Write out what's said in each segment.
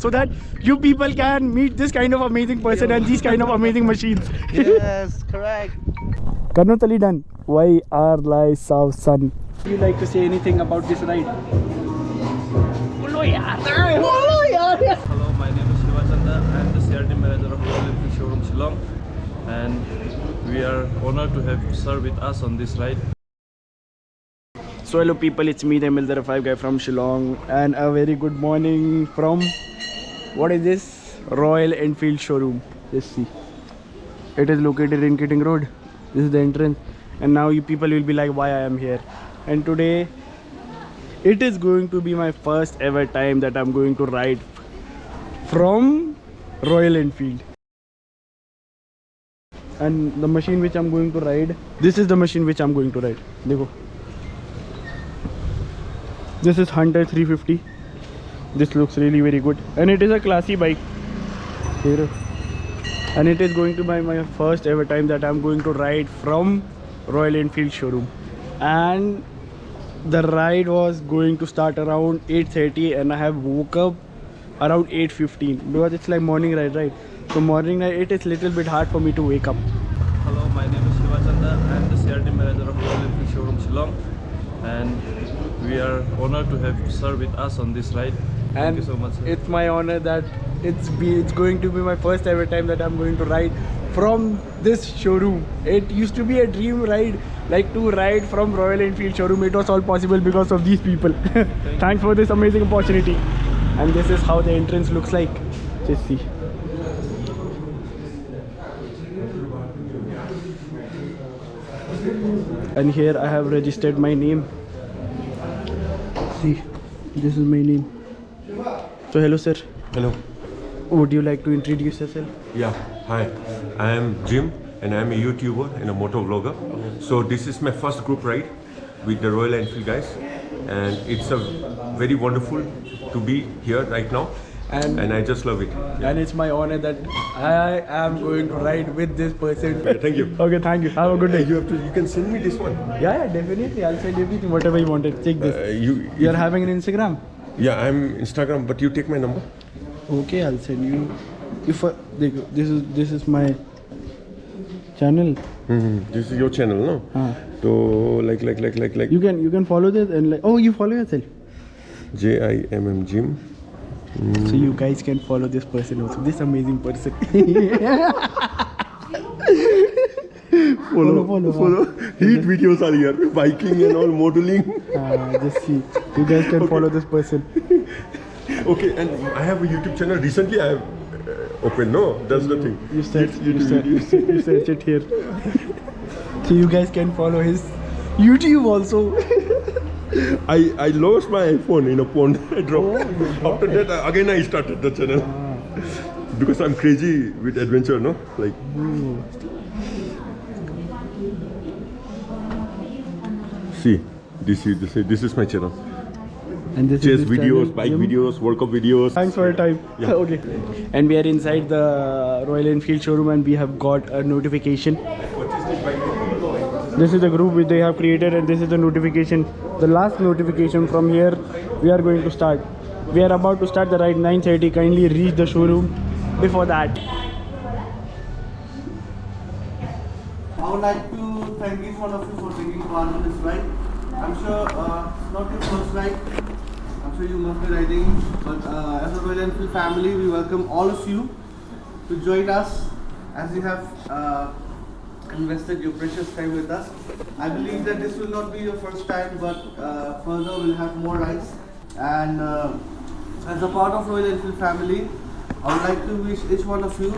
so that you people can meet this kind of amazing person and these kind of amazing machines. Yes, correct. Karnotali done. Why are lies South Sun? Would you like to say anything about this ride? Hello, my name is Shiva Chanda. I am the CRT manager of Royal Enfield Showroom Shillong, and we are honored to have sir with us on this ride. So hello people, it's me, the ML05 guy from Shillong, and a very good morning from, what is this? Royal Enfield Showroom. Let's see. It is located in Kitting Road. This is the entrance, and now you people will be like, why I am here? And today it is going to be my first ever time that I'm going to ride from Royal Enfield. And the machine which I'm going to ride, this is the machine which I'm going to ride. Dekho. This is Hunter 350. This looks really very good, and it is a classy bike. Here. And it is going to be my first ever time that I'm going to ride from Royal Enfield showroom. And the ride was going to start around 8:30, and I have woke up around 8:15 because it's like morning ride, right? So morning ride, it is little bit hard for me to wake up. Hello, my name is Shiva Chanda. I am the CRT manager of Royal Enfield Showroom Shillong, and we are honored to have sir with us on this ride. Thank you so much, sir. It's my honor that it's going to be my first ever time that I'm going to ride from this showroom. It used to be a dream ride, like to ride from Royal Enfield showroom. It was all possible because of these people. Thanks for this amazing opportunity. And this is how the entrance looks like. Just see. And here I have registered my name. See, this is my name. So hello sir. Hello. Would you like to introduce yourself? Yeah. Hi. I am Jim, and I am a YouTuber and a motor vlogger. So this is my first group ride with the Royal Enfield guys, and it's a very wonderful to be here right now, and I just love it. Yeah. And it's my honor that I am going to ride with this person. Yeah, thank you. Okay, thank you. Have a good day. You can send me this one. Yeah, definitely. I'll send everything, whatever you wanted. Take this. You are having an Instagram? Yeah, I'm Instagram, but you take my number. Okay, I'll send you. If this is my channel. This is your channel, no? So like. You can follow this and like. Oh, you follow yourself. JIMM Jim. So you guys can follow this person also. This amazing person. follow. Heat videos are here. Biking and all, modeling. Just see. You guys can follow this person. Okay, and I have a YouTube channel. Recently I have opened. No, that's the thing. You search it here. So you guys can follow his YouTube also. I lost my iPhone in a pond. I dropped. After that, again I started the channel because I'm crazy with adventure. No, like. See, this is my channel. And this Chase is this videos, channel, bike Jim. videos, workout videos. Thanks for your time. Yeah. Okay. And we are inside the Royal Enfield showroom, and we have got a notification. This is the group which they have created, and this is the notification. The last notification from here. We are going to start. We are about to start the ride 9:30. Kindly reach the showroom before that. I would like to thank each one of you for taking part in this ride. I'm sure it's not your first ride. I'm sure you must be riding, but as a Royal Enfield family, we welcome all of you to join us as you have invested your precious time with us. I believe that this will not be your first time, but further we'll have more rides. And as a part of Royal Enfield family, I would like to wish each one of you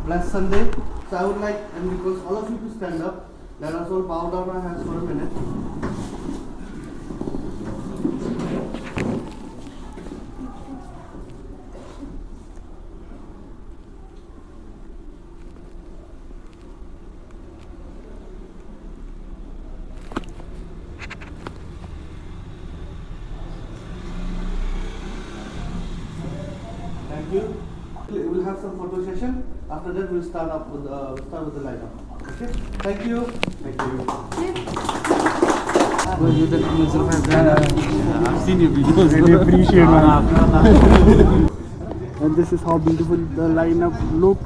blessed Sunday. So I would like, and because all of you to stand up, let us all bow down our heads for a minute. Thank you. We'll have some photo session. After that, we'll start with the lineup. Okay. Thank you. Thank you. You the 205 guy. I've seen your videos. Really appreciate, man. And this is how beautiful the lineup look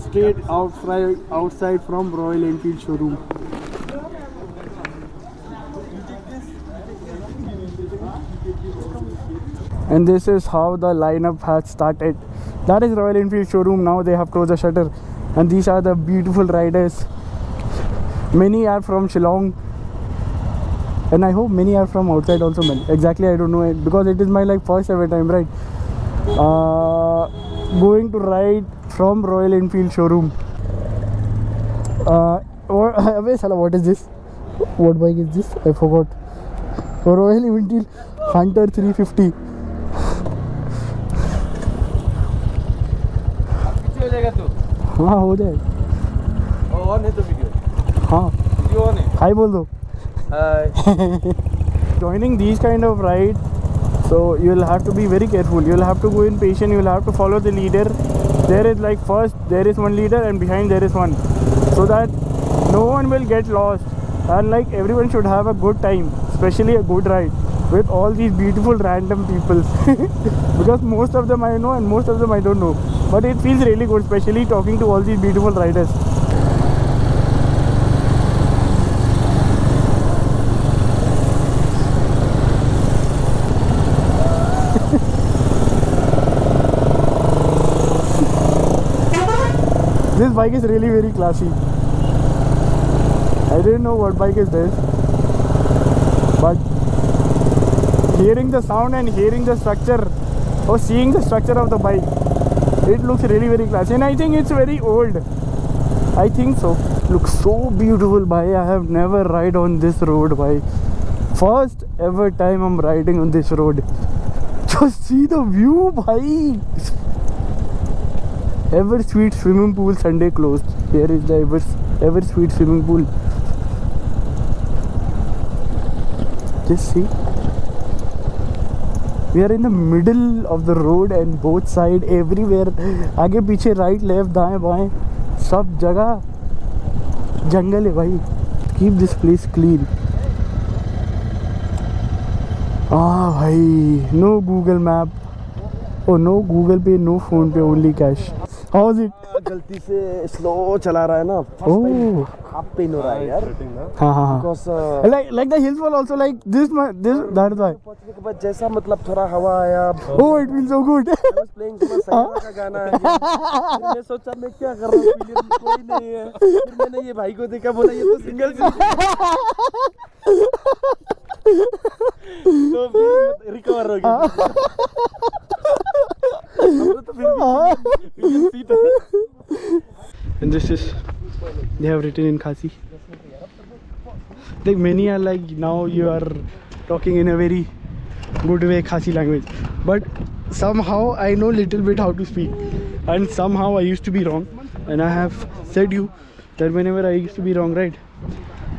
straight outside from Royal Enfield showroom. And this is how the lineup has started. That is Royal Enfield showroom. Now they have closed the shutter, and these are the beautiful riders. Many are from Shillong, and I hope many are from outside also, man. Exactly, I don't know it because it is my like first ever time, right? Going to ride from Royal Enfield showroom. What is this? What bike is this? I forgot. Royal Enfield Hunter 350. हो जाएगा तो हाँ हो जाए. On है तो video हाँ video on है हाय बोल दो. हाय Joining these kind of rides, so you'll have to be very careful. You'll have to go in patient. You'll have to follow the leader. There is like first there is one leader and behind there is one, so that no one will get lost, and like everyone should have a good time, especially a good ride with all these beautiful random people. Because most of them I know and most of them I don't know, but it feels really good, especially talking to all these beautiful riders. This bike is really very classy. I didn't know what bike is this, but hearing the sound and hearing the structure or seeing the structure of the bike, it looks really very classy, and I think it's very old. I think so. Looks so beautiful, bhai. I have never ride on this road, bhai. First ever time I'm riding on this road. Just see the view, bhai. Ever Sweet swimming pool Sunday closed. Here is the Ever Sweet swimming pool. Just see. We are in the middle of the road and both side everywhere. आगे पीछे right left दाएं बाएं सब जगह जंगल है भाई. Keep this place clean. भाई no Google Map. Oh no Google Pay, no Phone Pay, only cash. How was it? गलती से स्लो चला रहा है ना Oh. हाफ पेन हो रहा है यार हाँ. Because Like the hills were also like this that is why. पहुंचने के बाद जैसा मतलब थोड़ा हवा आया Oh, it feels so good. Playing थोड़ा सैयारा का गाना है फिर मैं सोचा मैं क्या कर रहा हूँ प्लेयर में कोई नहीं है फिर मैंने ये भाई को देखा बोला ये तो सिंगल तो फिर रिकवर हो गया तो फिर seat And this is, they have written in Khasi. Like many are like, now you are talking in a very good way Khasi language, but somehow I know little bit how to speak, and somehow I used to be wrong, and I have said you that whenever I used to be wrong, right,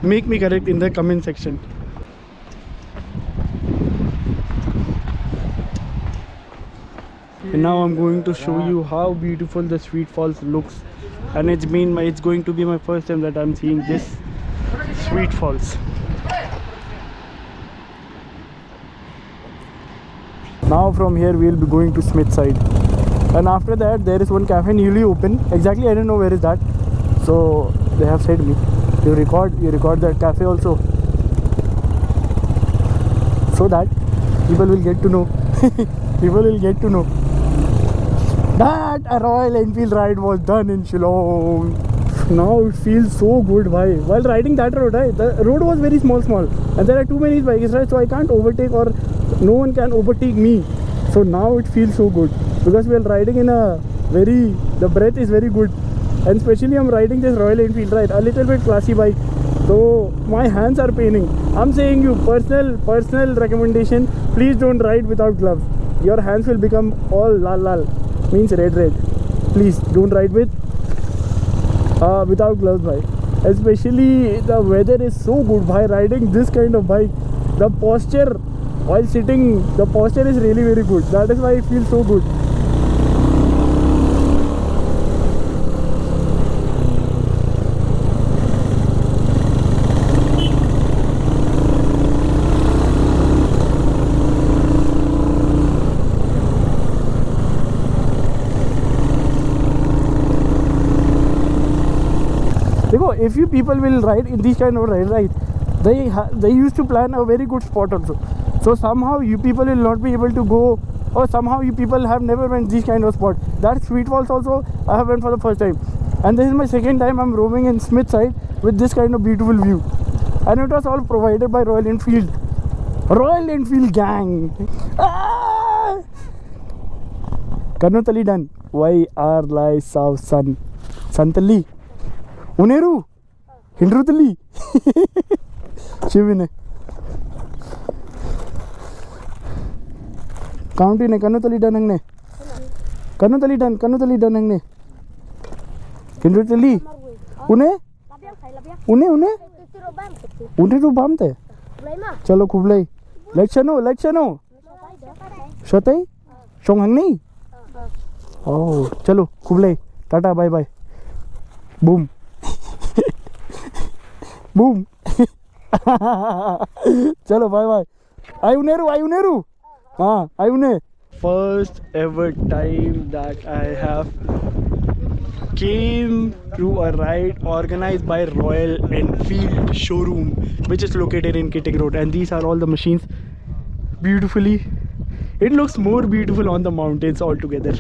make me correct in the comment section. And now I'm going to show you how beautiful the Sweet Falls looks, and it's going to be my first time that I'm seeing this Sweet Falls. Now from here we'll be going to Smithside, and after that there is one cafe newly open. Exactly I don't know where is that, so they have said me you record that cafe also, so that people will get to know that a Royal Enfield ride was done in Shillong. Now it feels so good, bhai. While riding that road, right, the road was very small, and there are too many bikes, right? So I can't overtake, or no one can overtake me. So now it feels so good because we are riding in a the breath is very good, and especially I'm riding this Royal Enfield, right? A little bit classy bike, so my hands are paining. I'm saying you personal recommendation: please don't ride without gloves. Your hands will become all lal. Means red. Please don't ride without gloves, bhai. Especially the weather is so good, bhai. Riding this kind of bike, the posture while sitting, the posture is really very good. That is why it feels so good. if you people will ride in these kind of ride, right, they used to plan a very good spot also. So somehow you people will not be able to go, or somehow you people have never went these kind of spot. That Sweet Falls also I have went for the first time, and this is my second time I'm roaming in Smithside with this kind of beautiful view, and it was all provided by Royal Enfield gang. Kannutali done. Why are lies south sun Santali Uneru Hindrutali Shivine County ne Kannutali done Kannutali done Hindrutali Une ru bamte chalo khublai lekshano shatai shonghangni. Oh, chalo khublai tata bye bye boom boom chalo bye bye ayuneru ayune. First ever time that I have came to a ride organized by Royal Enfield showroom, which is located in Kitting Road, and these are all the machines beautifully. It looks more beautiful on the mountains altogether.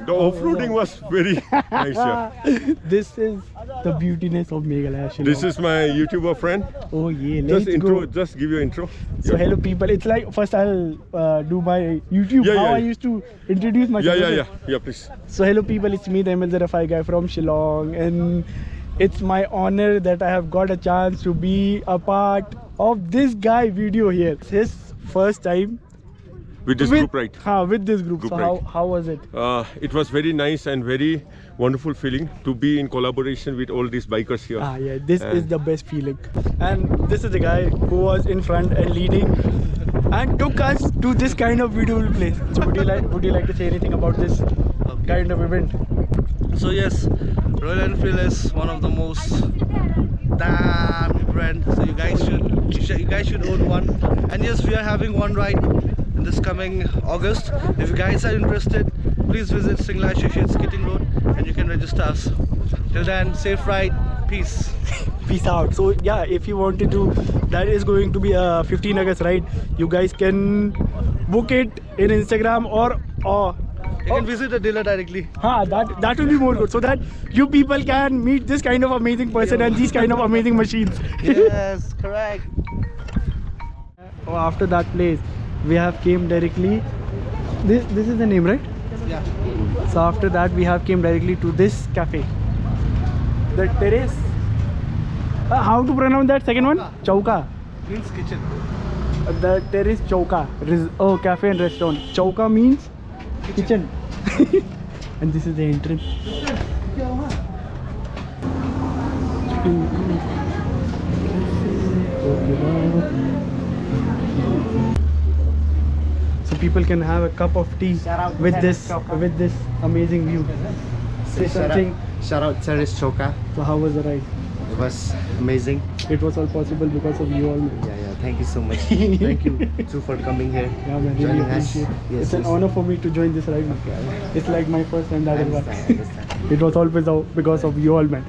The off-roading was very nice here. This is the beautiness of Meghalaya. This is my YouTuber friend. Oh yeah, let's Just intro. go. Just give your intro. So Yeah. hello people. It's like first I'll do my YouTube. Yeah, how yeah. I used to introduce myself. Yeah, please. So hello people, it's me, the ML05 guy from Shillong, and it's my honor that I have got a chance to be a part of this guy video here. It's his first time With this group ride. with this group. Group So ride. how was it? It was very nice and very wonderful feeling to be in collaboration with all these bikers here. Yeah, this is the best feeling. And this is the guy who was in front and leading and took us to this kind of beautiful place. So would you like to say anything about this kind of event? So yes, Royal Enfield is one of the most damn brand. So you guys should own one. And yes, we are having one ride in this coming August. If you guys are interested, please visit Singla Associates Kitting Road and you can register us. Till then, safe ride. Peace. Peace out. So yeah, if you wanted to, that is going to be a 15 August ride. You guys can book it in Instagram or You can visit the dealer directly. that will be more good, so that you people can meet this kind of amazing person and these kind of amazing machines. Yes, correct. After that place, we have came directly. This is the name, right? Yeah. So after that, we have came directly to this cafe, the Terrace. How to pronounce that second one? Chowka. Means kitchen. The Terrace Chowka. Cafe and restaurant. Chowka means kitchen. And this is the entrance. So people can have a cup of tea with this amazing view. Say something. Shout out Terrace Chowka. So how was the ride? It was amazing. It was all possible because of you all. Yeah. Thank you so much. Thank you too for coming here. Yeah, man, really Joining us. appreciate. Yes, It's an yes. honor for me to join this ride, man. It's like my first and that I is why. understand. It was always because of you all, man.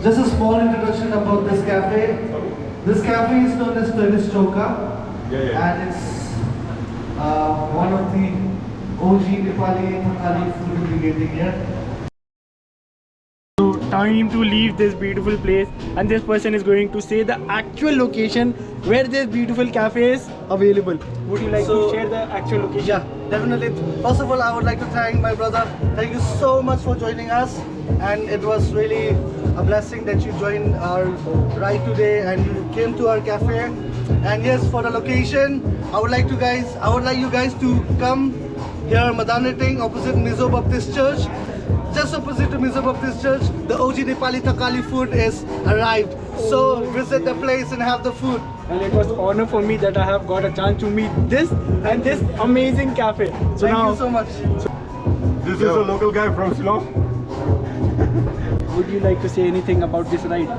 Just a small introduction about this cafe. This cafe is known as Terrace Chowka, and it's one of the OG Nepali Thakali food we'll be getting here. So time to leave this beautiful place, and this person is going to say the actual location where this beautiful cafe is available. Would you like to share the actual location? Yeah, definitely. First of all, I would like to thank my brother. Thank you so much for joining us, and it was really a blessing that you joined our ride today and you came to our cafe. And yes, for the location, I would like you guys to come here, Madanating, opposite Mizo Baptist Church. Just opposite to Mizo Baptist Church, the OG Nepali Thakali food is arrived. So visit the place and have the food. And it was an honor for me that I have got a chance to meet this and this amazing cafe. So Thank now, you so much. This is a local guy from Shillong. would you like to say anything about this ride?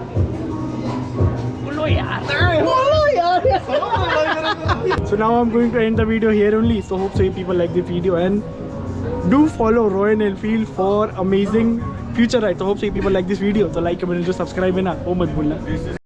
So now I'm going to end the video here only. So hope so you people like the video and do follow Royal Enfield for amazing future rides. So hope so you people like this video. So like, comment, and subscribe. Na, oh mat bhulna.